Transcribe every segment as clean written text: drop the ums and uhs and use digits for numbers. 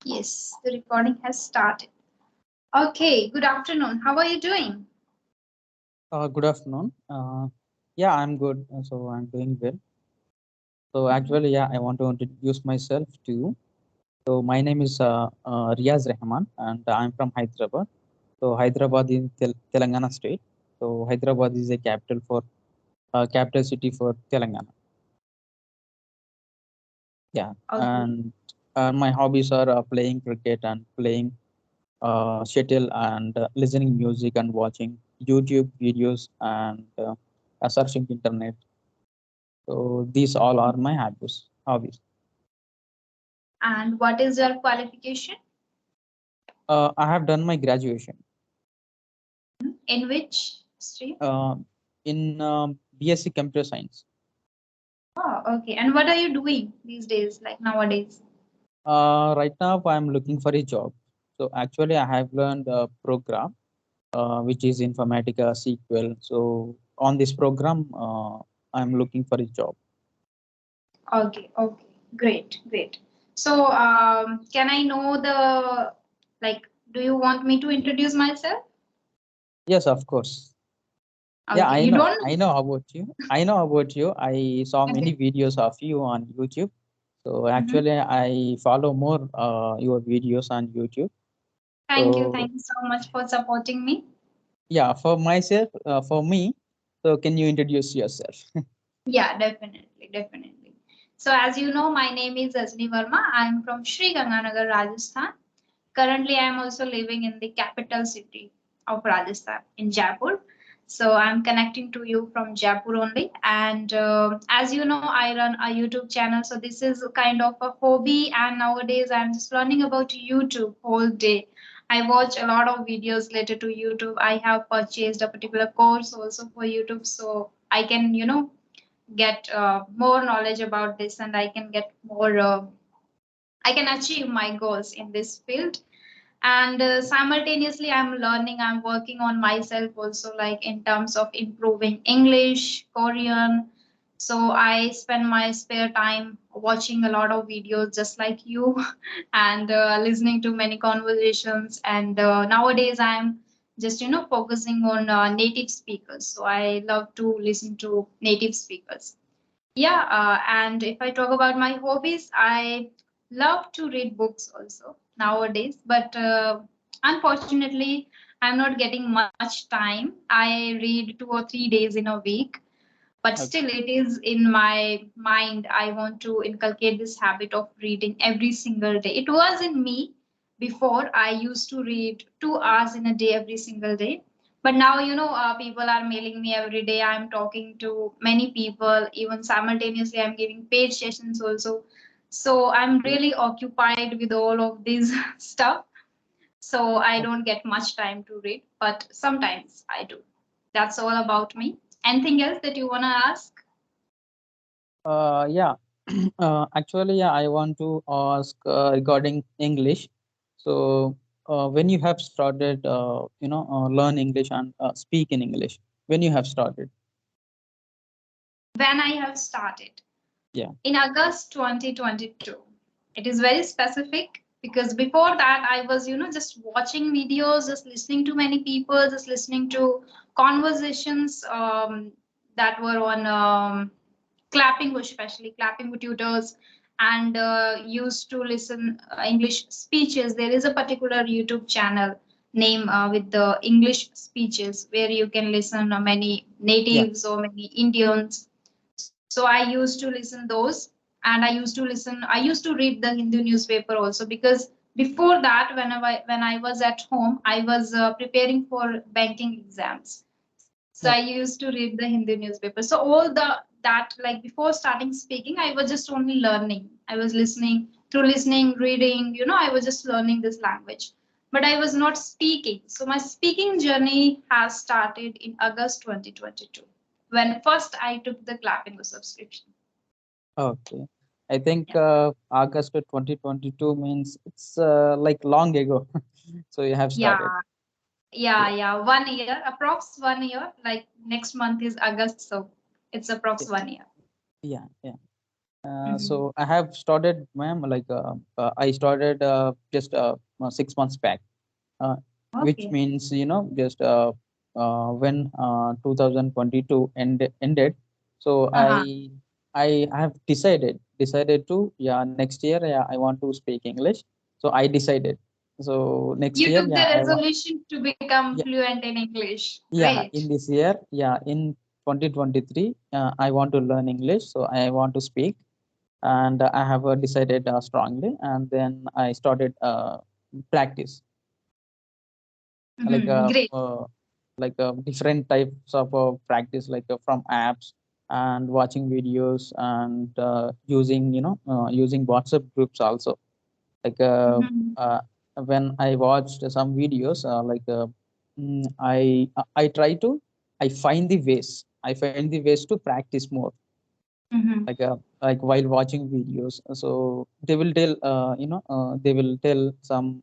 Yes, the recording has started. Okay, good afternoon. How are you doing? Good afternoon. Yeah, I'm good. So I'm doing well. So Mhm. actually, yeah, I want to introduce myself to you. So my name is Riaz Rahman, and I'm from Hyderabad. So Hyderabad is Telangana state. So Hyderabad is a capital city for Telangana. Yeah, Okay. and my hobbies are playing cricket and playing shuttle and listening music and watching YouTube videos and searching internet. So these all are my hobbies. And what is your qualification? I have done my graduation In which stream? uh, in BSc Computer Science. Oh, okay. And what are you doing these days, like nowadays? Right now, I'm looking for a job. So actually, I have learned a program which is Informatica SQL. So on this program, I'm looking for a job. Okay, okay. Great, great. So, can I know like, do you want me to introduce myself? Yes, of course. Yeah, Okay, you don't I know about you. I know about you. I saw know? many videos of you on YouTube. So Mhm. actually, I follow more your videos on YouTube. Thank you. So Thank you so much for supporting me. yeah, for myself, for me. So can you introduce yourself? Yeah, definitely, definitely. So, as you know, my name is Ajni Verma. I'm from Sri Ganganagar, Rajasthan. Currently, I'm also living in the capital city of Rajasthan, in Jaipur. So, I'm connecting to you from Jaipur only. And as you know, I run a YouTube channel. So, this is a kind of a hobby. And nowadays, I'm just learning about YouTube whole day. I watch a lot of videos related to YouTube. I have purchased a particular course also for YouTube. So, I can, get more knowledge about this and I can get more I can achieve my goals in this field. And simultaneously I'm learning, I'm working on myself also, like in terms of improving English, Korean. So I spend my spare time watching a lot of videos just like you and listening to many conversations. And nowadays I'm just focusing on native speakers, so I love to listen to native speakers. Yeah, and if I talk about my hobbies, I love to read books also nowadays, but unfortunately, I'm not getting much time. I read 2 or 3 days in a week, but still, Okay. it is in my mind. I want to inculcate this habit of reading every single day. It was in me before. I used to read 2 hours in a day every single day, but now people are mailing me every day. I'm talking to many people, even simultaneously I'm giving paid sessions also. So I'm really occupied with all of this stuff, so I Okay. don't get much time to read, but sometimes I do. That's all about me. Anything else that you want to ask? Yeah. Actually, yeah, I want to ask regarding English. So, when you have started, learn English and speak in English, when you have started, When I have started yeah. in August 2022. It is very specific because before that I was, just watching videos, just listening to many people, just listening to conversations that were on clapping, especially clapping with tutors, and used to listen English speeches. There is a particular YouTube channel name with the English speeches where you can listen many Yeah. natives or many Indians. So I used to listen those, and I used to read the Hindu newspaper also, because before that, when I was at home, I was preparing for banking exams. So I Okay. used to read the Hindi newspaper. So all that, like, before starting speaking, I was just only learning. I was listening, through listening, reading. I was just learning this language, but I was not speaking. So my speaking journey has started in August 2022, when first I took the clapping subscription. Okay. I think Yeah. August 2022 means it's like long ago. So you have started. Yeah, yeah, Yeah. yeah. 1 year, approx 1 year. Like next month is August, so it's approx Yeah. 1 year. Yeah. Yeah. Mm-hmm. So I have started, ma'am, like I started just 6 months back, uh, which Okay. means just when 2022 ended. So Uh-huh. I have decided to, yeah, next year, yeah, I want to speak English. So I decided. So next You year, took the yeah, I want. resolution to become fluent in English. Yeah, Great. in this year, yeah, in 2023, I want to learn English, so I want to speak, and I have decided strongly, and then I started practice, like Mm-hmm. Great. different types of practice, like from apps and watching videos and using using WhatsApp groups also, like Mm-hmm. uh, when I watched some videos, I try to, I find the ways to practice more, Mm-hmm. like while watching videos. So they will tell, they will tell some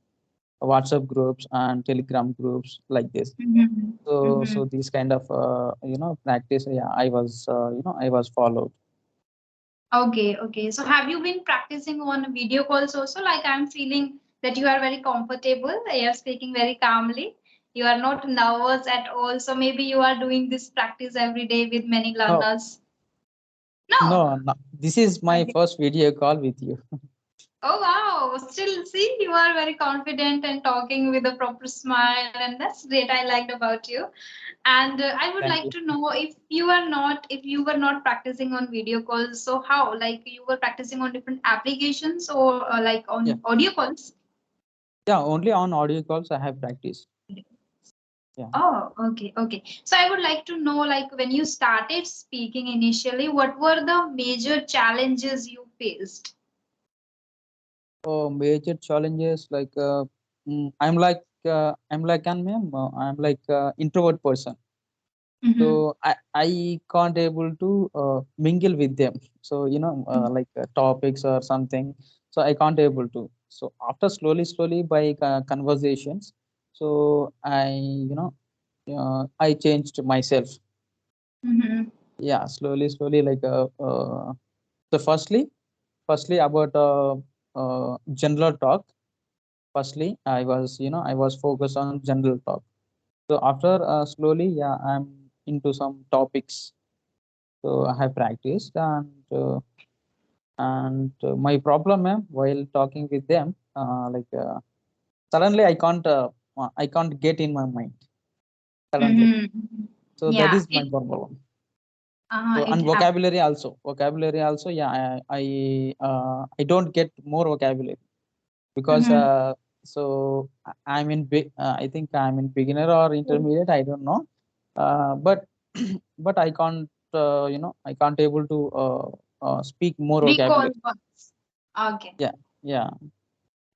WhatsApp groups and Telegram groups like this. Mm-hmm. So Mm-hmm. these kind of practice, yeah, I was I was followed. Okay, okay. So have you been practicing on video calls also? Like I'm feeling that you are very comfortable, you are speaking very calmly, you are not nervous at all. So maybe you are doing this practice every day with many No, learners. No. no, this is my Okay. first video call with you. Oh wow. Still see you are very confident and talking with a proper smile, and that's great. I liked about you. And I would Thank like you. to know if you were not practicing on video calls, so how? Like you were practicing on different applications or like Yeah, on audio calls? yeah, only on audio calls I have practiced. Yeah. Oh, okay, okay. So I would like to know, like when you started speaking initially, what were the major challenges you faced? Oh, major challenges, like I'm like an ma'am, I'm like introvert person. Mm-hmm. So I can't able to mingle with them. So topics or something. So I can't able to. So after slowly by conversations, so I changed myself. Mm-hmm. Yeah, slowly, like so firstly about general talk. Firstly, I was focused on general talk. So after slowly, yeah, I'm into some topics. So I have practiced, and my problem, while talking with them, suddenly I can't get in my mind suddenly. Mm-hmm. So that Yeah, is my problem. So it and happened. vocabulary also, yeah, I don't get more vocabulary, because Mm-hmm. I'm in big, I think I'm in beginner or intermediate, I don't know, but but I can't able to speak more Recall vocabulary. words. Okay. Yeah, yeah,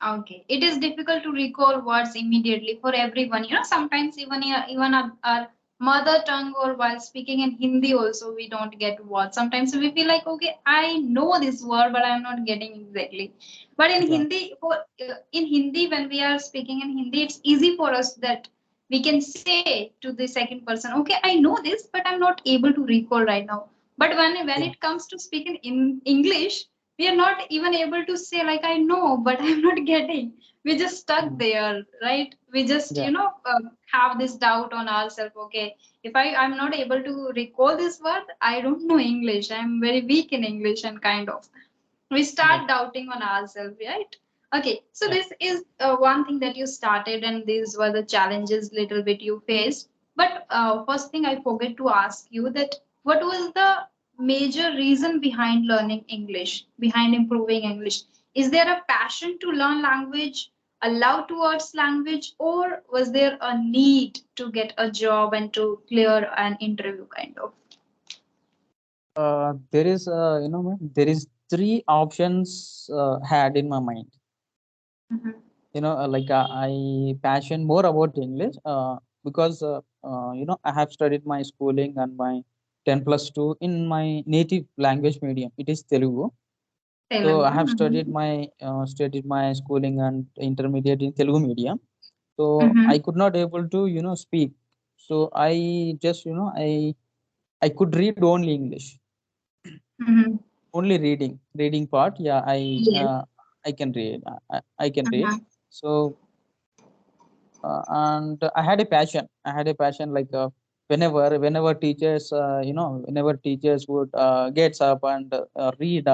Okay, it is difficult to recall words immediately for everyone. You know, sometimes even our mother tongue or while speaking in Hindi also we don't get words. Sometimes we feel like okay, I know this word, but I'm not getting exactly. But yeah, In Hindi when we are speaking in Hindi, it's easy for us that we can say to the second person, okay, I know this, but I'm not able to recall right now. But when yeah, it comes to speaking in English, we are not even able to say like I know but I'm not getting. We just stuck mm, there, right? We just yeah, have this doubt on ourselves. Okay, if I'm not able to recall this word, I don't know English, I'm very weak in English, and kind of we yeah, start doubting on ourselves, right? Okay, so yeah. this is one thing that you started, and these were the challenges little bit you faced. But first thing I forget to ask you that what was the major reason behind learning English, behind improving English? Is there a passion to learn language, a love towards language, or was there a need to get a job and to clear an interview kind of? There is ma'am, there is three options had in my mind. Mhm. I passion more about English, because I have studied my schooling and my 10 plus 2 in my native language medium, it is Telugu. So Telugu. I have Mhm. studied my schooling and intermediate in Telugu medium. So I Mhm. could not able to speak. So I just I could read only English, Mhm. only reading part. Yeah, Yes. I can read. I can read. Uh-huh. So and I had a passion. I had a passion like whenever teachers, whenever teachers would gets up and read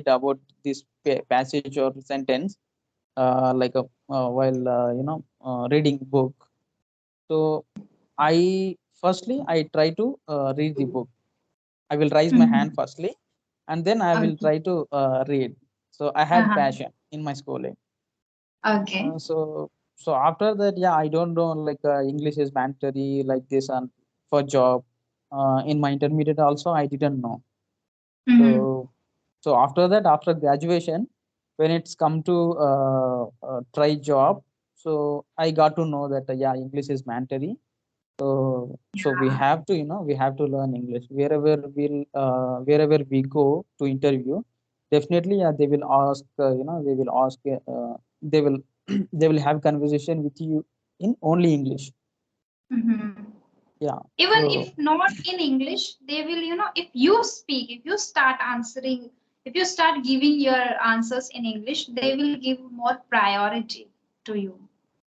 about this passage or sentence, like while reading book. So I firstly I try to read the book. I will raise my hand Mhm. firstly, and then I will Okay. try to read. So I had Uh-huh. passion in my schooling. Okay. So after that, yeah, I don't know like English is mandatory like this and for job. In my intermediate also, I didn't know. Mm-hmm. So after that, after graduation, when it's come to try job, so I got to know that yeah, English is mandatory. So we Yeah. have to we have to learn English wherever we go to interview. Definitely, yeah, they will ask they will ask they will they will have conversation with you in only English. Mm-hmm. Yeah. Even So if not in English, they will, if you speak, if you start answering, if you start giving your answers in English, they will give more priority to you,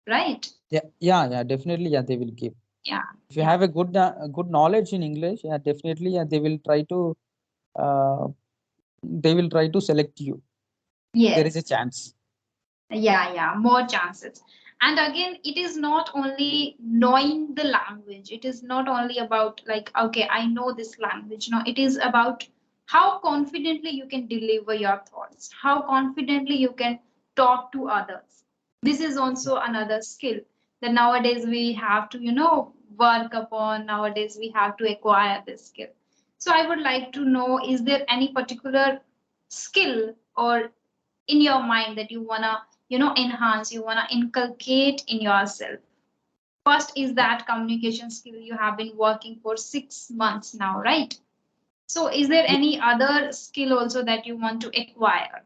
right? yeah, definitely, yeah, they will give. Yeah, If you yeah. have a good knowledge in English, yeah, definitely, yeah, uh, they will try to select you. There is a Yes. chance. Yeah, more chances. And again, it is not only knowing the language, it is not only about like, okay, I know this language. No, it is about how confidently you can deliver your thoughts, how confidently you can talk to others. This is also another skill that nowadays we have to, work upon. Nowadays we have to acquire this skill. So I would like to know, is there any particular skill or in your mind that you wanna enhance, you wanna inculcate in yourself? First is that communication skill you have been working for 6 months now, right? So is there Yeah, any other skill also that you want to acquire?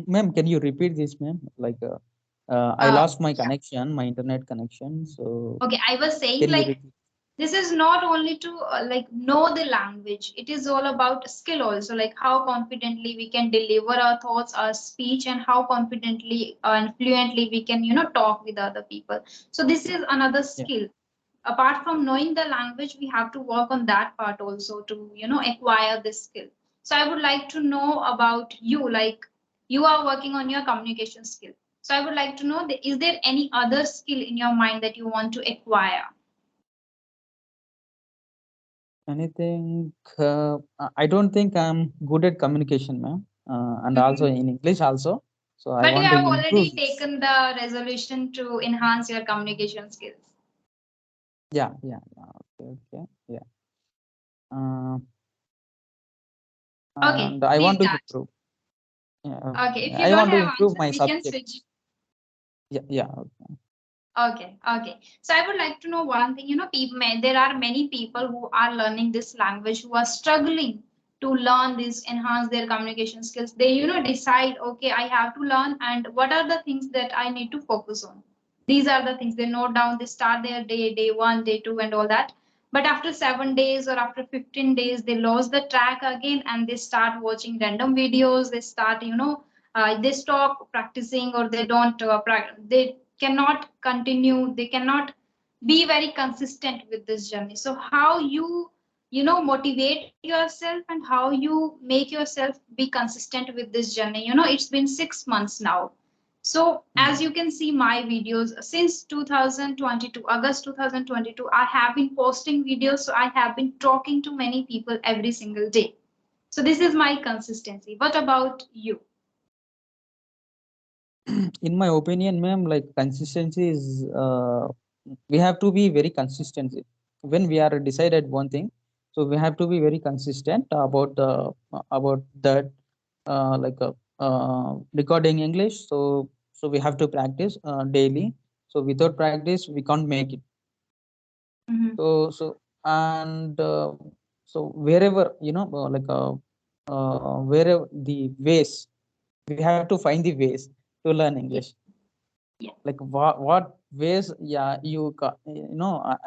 ma'am, can you repeat this, ma'am? Like, I uh, lost my yeah. connection, my internet connection. So, Okay, I was saying can you like repeat? this is not only to like know the language, it is all about skill also, like how confidently we can deliver our thoughts, our speech, and how confidently and fluently we can talk with other people. So this is another Yeah. skill. Apart from knowing the language, we have to work on that part also to acquire this skill. So I would like to know about you, like you are working on your communication skill. So I would like to know, is there any other skill in your mind that you want to acquire? Anything? I don't think I'm good at communication, ma'am. And also Mhm. in English also. So I But you want to have improve already this. taken the resolution to enhance your communication skills. Yeah. Okay, okay. Yeah. Uh, Okay, and I please want to start. improve. Yeah, Okay, okay. if you I don't want to have improve answer, my we can subject. switch. Yeah. Okay. Okay. So I would like to know one thing. People, there are many people who are learning this language who are struggling to learn this, enhance their communication skills. They, decide, okay, I have to learn, and what are the things that I need to focus on? These are the things they note down. They start their day one, day two, and all that. But after 7 days or after 15 days, they lose the track again and they start watching random videos. They start, they stop practicing or they don't they cannot continue, they cannot be very consistent with this journey. So how you motivate yourself and how you make yourself be consistent with this journey? It's been 6 months now. So as Mm. you can see my videos since 2022, August 2022, I have been posting videos, so I have been talking to many people every single day. So this is my consistency. What about you? In my opinion, ma'am, like consistency is we have to be very consistent when we are decided one thing. So we have to be very consistent about that, recording English. So we have to practice daily. So without practice, we can't make it. Mhm. So wherever wherever the ways, we have to find the ways to learn Yeah, English. yeah. Like what ways? Yeah,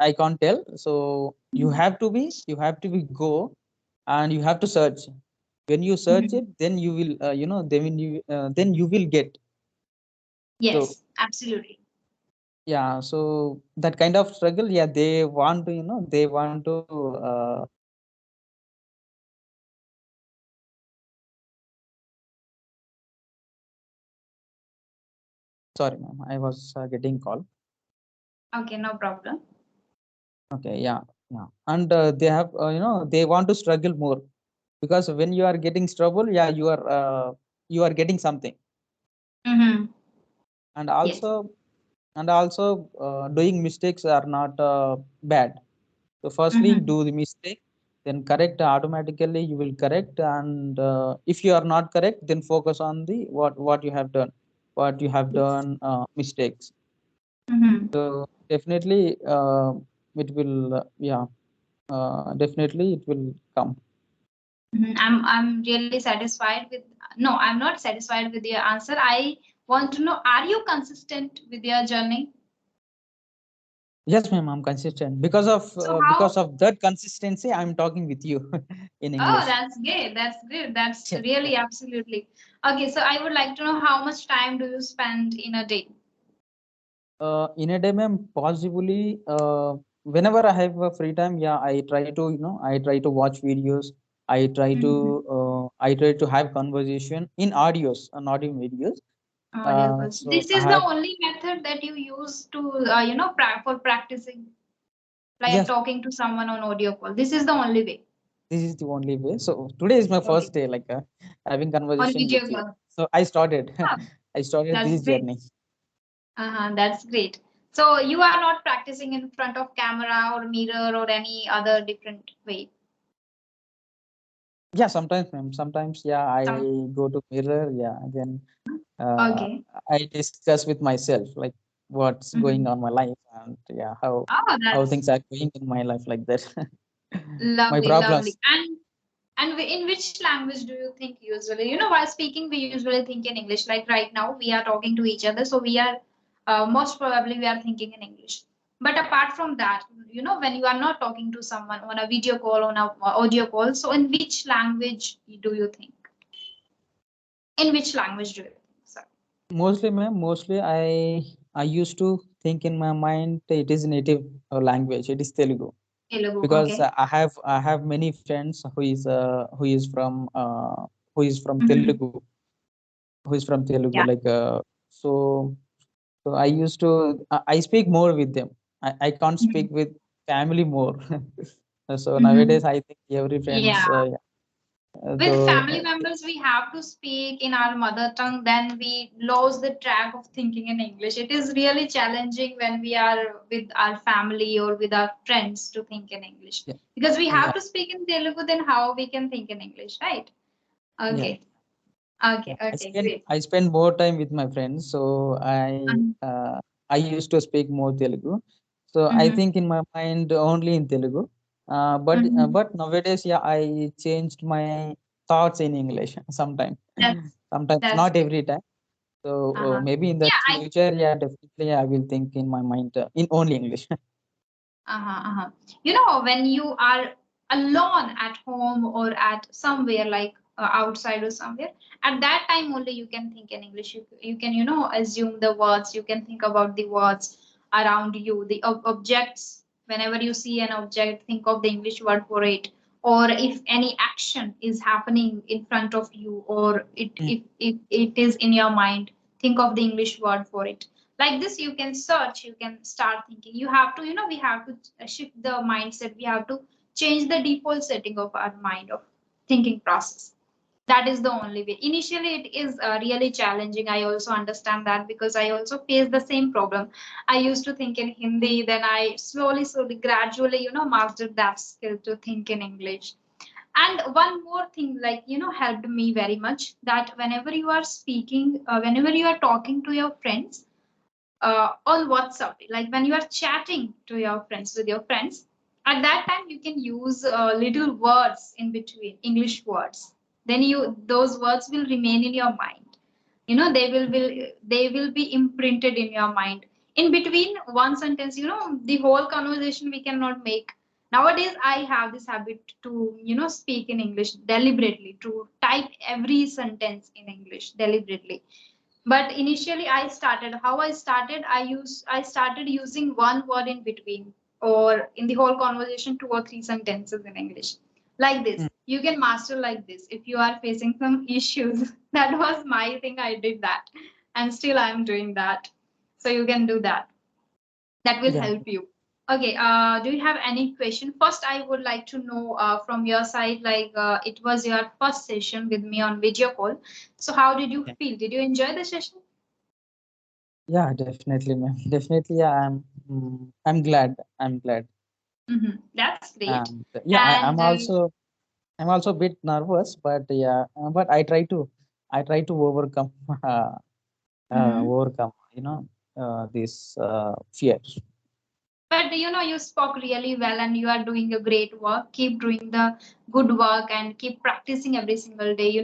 I can't tell. So you have to be go. and you have to search. When you search Mhm. it, then you will, then you will get. So Yes, absolutely. yeah, so that kind of struggle, yeah, they want to, they want to, sorry, ma'am, I was getting call. Okay, no problem. Okay, yeah, yeah, and they have, they want to struggle more, because when you are getting trouble, yeah, you are getting something. Mm-hmm. And Yes. also, doing mistakes are not bad. So firstly, Mm-hmm. do the mistake, then correct automatically. You will correct, and if you are not correct, then focus on the what you have done, Yes. mistakes. Mm-hmm. So definitely, it will, definitely it will come. Mhm. I'm really satisfied with. No, I'm not satisfied with your answer. I want to know, are you consistent with your journey? Yes, ma'am, I'm consistent So because how? of that consistency. I'm talking with you in Oh, English. that's great. That's good. That's Yeah. really absolutely. Okay, so I would like to know how much time do you spend in a day? In a day, ma'am, possibly, whenever I have a free time, yeah, I try to watch videos. Mhm. I try to have conversation in audios, audio videos. Audio calls. So This I is the have, only method that you use to, for practicing, like yes, talking to someone on audio call. This is the only way. this is the only way. So today is my Okay. first day, like, having On conversation video with you. call. So I started, Oh, I started that's this great. journey. That's great. So you are not practicing in front of camera or mirror or any other different way. Yeah, sometimes, ma'am, sometimes, yeah, I Some go to mirror, yeah, then uh, okay. I discuss with myself, like what's going Mhm. on my life, and yeah, Oh, how that's things are going in my life, like that. My lovely, lovely. problems. And in which language do you think usually? You know, while speaking, we usually think in English. Like right now, we are talking to each other, so we are most probably we are thinking in English. But apart from that, when you are not talking to someone on a video call, on a audio call, so in which language do you think? In which language do you think? Sir? Mostly, ma'am, mostly I used to think in my mind it is native language. It is Telugu, Telugu. because Okay. I have many friends who is from Mm-hmm. Telugu, Yeah. like, so so I used to, I speak more with them. I can't Mm-hmm. speak with family more. So Mm-hmm. nowadays I think every friends, Yeah. yeah, With though, family members, we have to speak in our mother tongue, then we lose the track of thinking in English. It is really challenging when we are with our family or with our friends to think in English. yeah, Because we yeah, have to speak in Telugu, then how we can think in English, right? yeah, Okay. Okay. yeah. Okay. Great. I spend more time with my friends, so I used to speak more Telugu. So I Mm-hmm. think in my mind only in Telugu. Mm-hmm. But nowadays, yeah, I changed my thoughts in English sometimes. That's Sometimes, that's not great. every time. So Uh-huh. maybe in the Yeah, I future, yeah, definitely I will think in my mind in only English. Uh-huh, uh-huh. When you are alone at home or at somewhere like outside or somewhere, at that time only you can think in English. You can, assume the words. You can think about the words around you, the objects. Whenever you see an object, think of the English word for it. Or if any action is happening in front of you, or Mm, if it is in your mind, think of the English word for it. Like this, you can search, you can start thinking. You have to, we have to shift the mindset. We have to change the default setting of our mind of thinking process. That is the only way. Initially it is really challenging. I also understand that, because I also face the same problem. I used to think in Hindi, then I slowly gradually, mastered that skill to think in English. And one more thing, like, helped me very much, that whenever you are speaking, whenever you are talking to your friends, on WhatsApp, like when you are chatting to your friends with your friends, at that time you can use little words in between, English words. Then those words will remain in your mind. They will be imprinted in your mind. In between one sentence, the whole conversation we cannot make. Nowadays I have this habit to speak in English deliberately, to type every sentence in English deliberately. But initially I started using one word in between, or in the whole conversation, two or three sentences in English, like this. Mm. You can master like this if you are facing some issues. That was my thing. I did that, and still I am doing that. So you can do that. That will Yeah. help you. Okay, do you have any question? First, I would like to know from your side, like it was your first session with me on video call. So how did you Yeah. feel? Did you enjoy the session? Yeah, definitely, ma'am. Definitely, yeah, I'm glad. I'm glad. That's great. And yeah, And I'm also a bit nervous, but yeah, but I try to overcome mhm. overcome, this fear. But you spoke really well and you are doing a great work. Keep doing the good work and keep practicing every single day.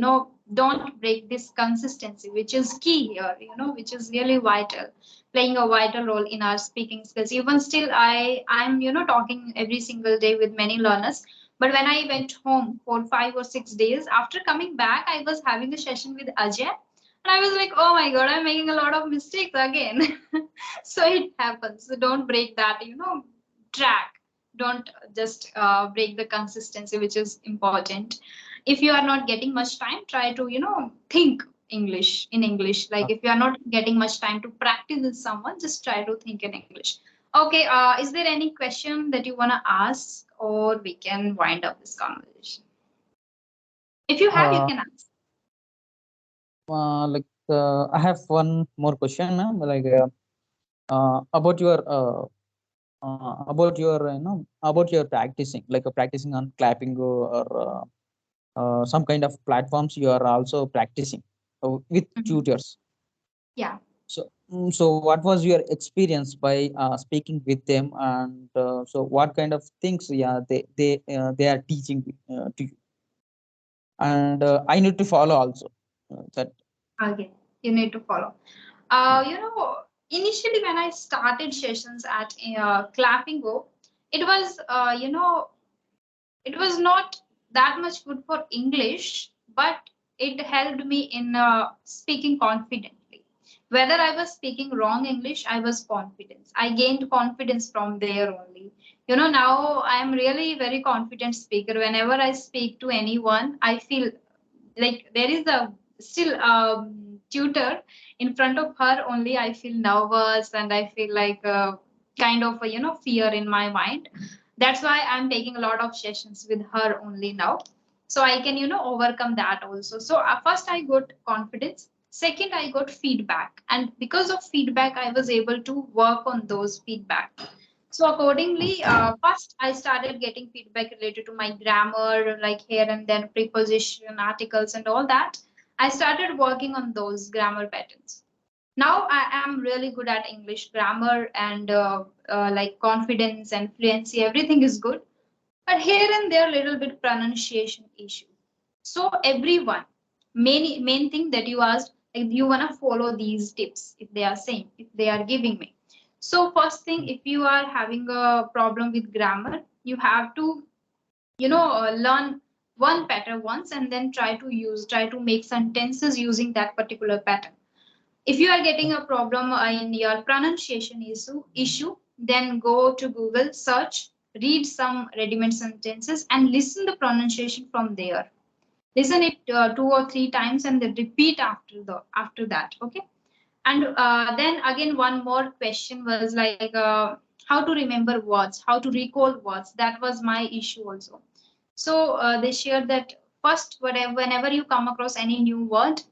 Don't break this consistency, which is key here, which is really vital, playing a vital role in our speaking skills. Even still, I'm, talking every single day with many learners. But when I went home for 5 or 6 days, after coming back, I was having a session with Ajay. And I was like, oh my God, I'm making a lot of mistakes again. So it happens. So don't break that, track. Don't just break the consistency, which is important. If you are not getting much time, try to think English in English. Like if you are not getting much time to practice with someone, just try to think in English. Okay, is there any question that you want to ask, or we can wind up this conversation? If you have, you Uh, can ask. I have one more question, ma'am. About your about your practicing, practicing on clapping or some kind of platforms you are also practicing with Mhm. tutors. Yeah. So what was your experience by speaking with them, and so what kind of things, yeah, they are teaching to you, and I need to follow also that. Okay, you need to follow. Initially when I started sessions at Clapping Go, it was, it was not that much good for English, but it helped me in speaking confidently. Whether I was speaking wrong English, I was confident. I gained confidence from there only. Now I am really very confident speaker. Whenever I speak to anyone, I feel like there is a still tutor in front of her only. I feel nervous and I feel like kind of a, fear in my mind. That's why I'm taking a lot of sessions with her only now, so I can overcome that also. So first I got confidence, second I got feedback, and because of feedback I was able to work on those feedback. So accordingly, first I started getting feedback related to my grammar, like here and then preposition, articles, and all that. I started working on those grammar patterns. Now I am really good at English grammar and like confidence and fluency. Everything is good, but here and there, little bit pronunciation issue. So everyone, main thing that you asked, like you wanna follow these tips if they are saying, if they are giving me. So first thing, if you are having a problem with grammar, you have to learn one pattern once and then try to make sentences using that particular pattern. If you are getting a problem in your pronunciation issue, then go to Google, search, read some ready-made sentences, and listen the pronunciation from there. Listen it 2 or 3 times and then repeat after that. Okay. And then again, one more question was like how to remember words, how to recall words. That was my issue also. So they shared that first, whenever you come across any new word,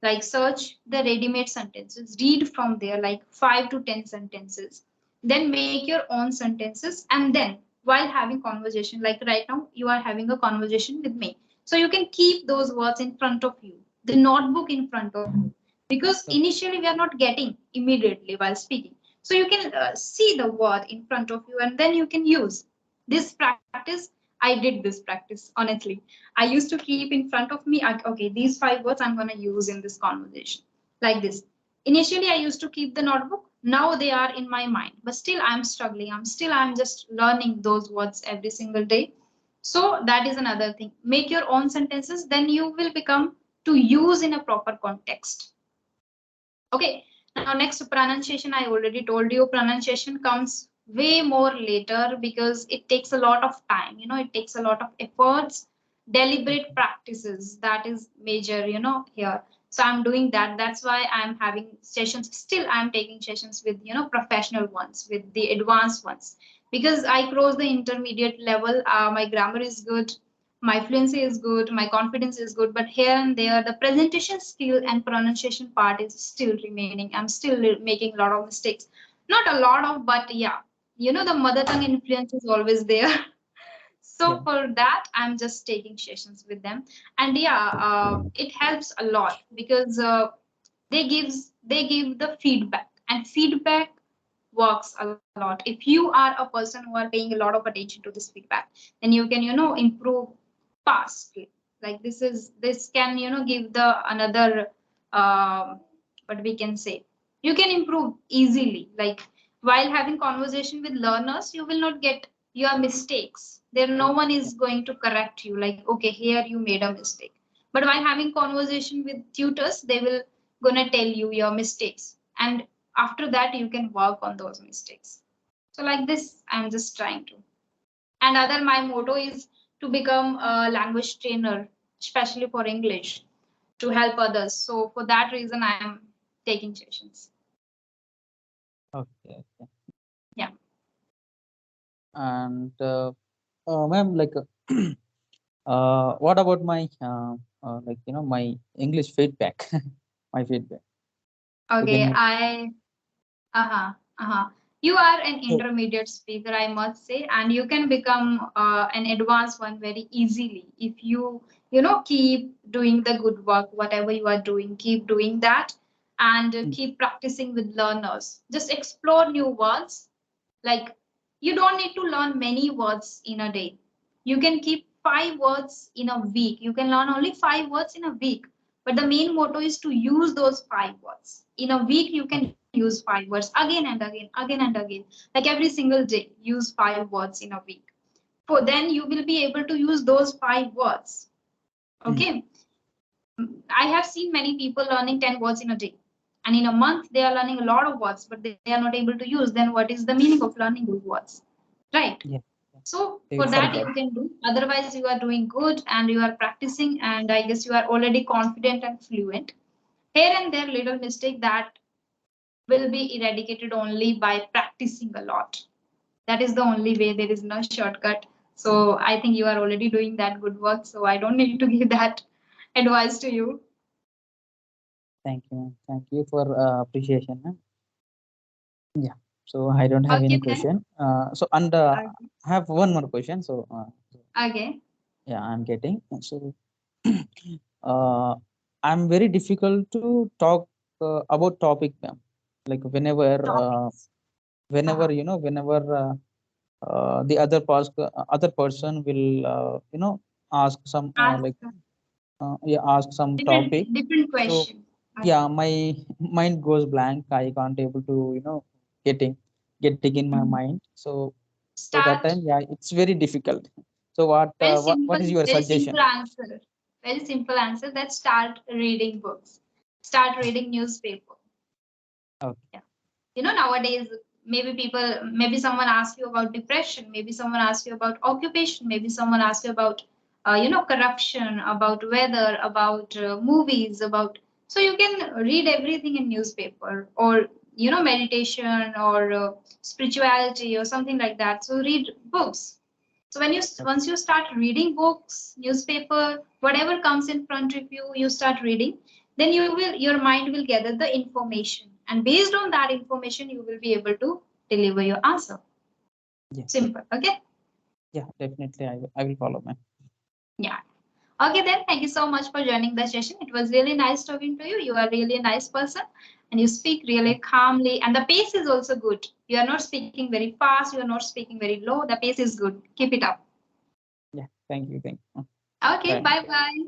like search the ready-made sentences, read from there like 5 to 10 sentences, then make your own sentences, and then while having conversation, like right now you are having a conversation with me, so you can keep those words in front of you, the notebook in front of you, because initially we are not getting immediately while speaking. So you can see the word in front of you and then you can use this practice. I did this practice honestly. I used to keep in front of me, okay, these 5 words I'm going to use in this conversation, like this. Initially, I used to keep the notebook. Now they are in my mind, but still I'm struggling. I'm just learning those words every single day. So that is another thing. Make your own sentences, then you will become to use in a proper context. Okay. Now next, pronunciation. I already told you pronunciation comes way more later because it takes a lot of time. It takes a lot of efforts, deliberate practices. That is major, here. So I'm doing that. That's why I'm having sessions. Still, I'm taking sessions with, professional ones, with the advanced ones, because I cross the intermediate level. My grammar is good, my fluency is good, my confidence is good, but here and there, the presentation skill and pronunciation part is still remaining. I'm still making a lot of mistakes. Not a lot of, but yeah, the mother tongue influence is always there. So Yeah. for that, I'm just taking sessions with them, and yeah, it helps a lot because they give the feedback, and feedback works a lot. If you are a person who are paying a lot of attention to this feedback, then you can improve fast. Like this can give the another what we can say, you can improve easily. Like while having conversation with learners, you will not get your mistakes there. No one is going to correct you like, okay, here you made a mistake. But while having conversation with tutors, they will gonna tell you your mistakes, and after that you can work on those mistakes. So like this, I'm just trying to. And other, my motto is to become a language trainer, especially for English, to help others. So for that reason, I am taking sessions. Okay. Okay. Yeah. And ma'am, like, what about my like my English feedback, my feedback. You Okay. can. Uh-huh. Uh-huh. You are an So, intermediate speaker, I must say, and you can become an advanced one very easily if you keep doing the good work, whatever you are doing, keep doing that, and keep practicing with learners. Just explore new words. Like you don't need to learn many words in a day. You can keep 5 words in a week. You can learn only 5 words in a week. But the main motto is to use those 5 words. In a week, you can use 5 words again and again, again and again. Like every single day, use 5 words in a week. For then you will be able to use those 5 words. Okay. I have seen many people learning 10 words in a day. And in a month, they are learning a lot of words, but they are not able to use. Then what is the meaning of learning those words? Right. yeah, So they for will that forget. you can do. Otherwise, you are doing good and you are practicing, and I guess you are already confident and fluent. Here and there, little mistake that will be eradicated only by practicing a lot. That is the only way. There is no shortcut. So I think you are already doing that good work. So I don't need to give that advice to you. Thank you, ma'am. Thank you for appreciation, ma'am. Yeah. So I don't have Okay any then. question. So and Okay. I have one more question. So Okay. yeah, I'm getting. So uh, I'm very difficult to talk about topic, ma'am. Like Topics. whenever Uh-huh. whenever the other person will ask some Ask like yeah, ask some topic. different So question. yeah, my mind goes blank. I can't able to getting getting in my Mhm. mind. So that Start time, yeah, it's very difficult. So what is your very suggestion? simple answer. Very simple answer, that start reading books. Start reading newspaper. Okay. Yeah. Nowadays, maybe someone asks you about depression, maybe someone asks you about occupation, maybe someone asks you about corruption, about weather, about movies, about. So you can read everything in newspaper, or meditation, or spirituality, or something like that. So read books. So once you start reading books, newspaper, whatever comes in front of you, you start reading, then your mind will gather the information, and based on that information, you will be able to deliver your answer. Yeah, Simple. Okay. yeah, definitely. I will follow, man. Yeah. Okay, then thank you so much for joining the session. It was really nice talking to you. You are really a nice person, and you speak really calmly, and the pace is also good. You are not speaking very fast, you are not speaking very low. The pace is good. Keep it up. Yeah, thank you. Okay, Bye. bye bye.